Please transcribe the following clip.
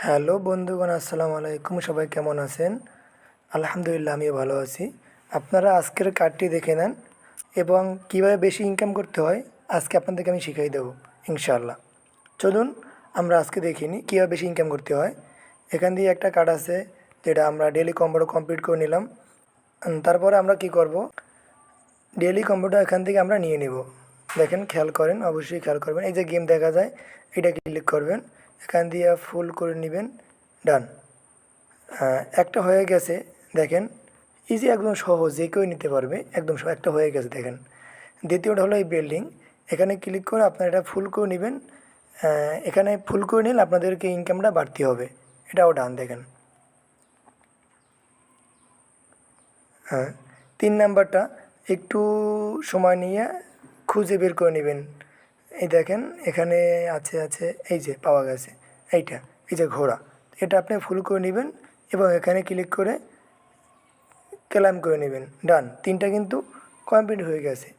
Hello বন্ধুগণ, আসসালামু আলাইকুম। সবাই কেমন আছেন? আলহামদুলিল্লাহ, আমিও ভালো আছি। আপনারা আজকের কার্ডটি দেখে নেন এবং কীভাবে বেশি ইনকাম করতে হয় আজকে আপনাদেরকে আমি শিখিয়ে দেবো ইনশাআল্লাহ। চলুন আমরা আজকে দেখে নিই কীভাবে বেশি ইনকাম করতে হয়। এখান দিয়ে একটা কার্ড আছে যেটা আমরা ডেলি কম্বোটা কমপ্লিট করে নিলাম। তারপরে আমরা কি করব, ডেলি কম্বোটা এখান থেকে আমরা নিয়ে নেব। দেখেন, খেয়াল করেন, অবশ্যই খেয়াল করবেন। এই যে গেম দেখা যায়, এটা ক্লিক করবেন, এখান দিয়ে ফুল করে নেবেন। ডান। একটা হয়ে গেছে। দেখেন, ইজি, একদম সহজ, যে কেউ নিতে পারবে, একদম একটা হয়ে গেছে। দেখেন, দ্বিতীয়টা হলো এই বিল্ডিং। এখানে ক্লিক করে আপনারা এটা ফুল করে নেবেন। এখানে ফুল করে নিলে আপনাদেরকে ইনকামটা বাড়তি হবে। এটাও ডান। দেখেন, হ্যাঁ। 3 নাম্বারটা একটু সময় নিয়ে খুঁজে বের করে নেবেন। এই দেখেন, এখানে আছে এই যে পাওয়া গেছে এইটা, এই যে ঘোড়া। এটা আপনি ফুল করে নেবেন এবং এখানে ক্লিক করে ক্লেম করে নেবেন। ডান। 3টা কিন্তু কমপ্লিট হয়ে গেছে।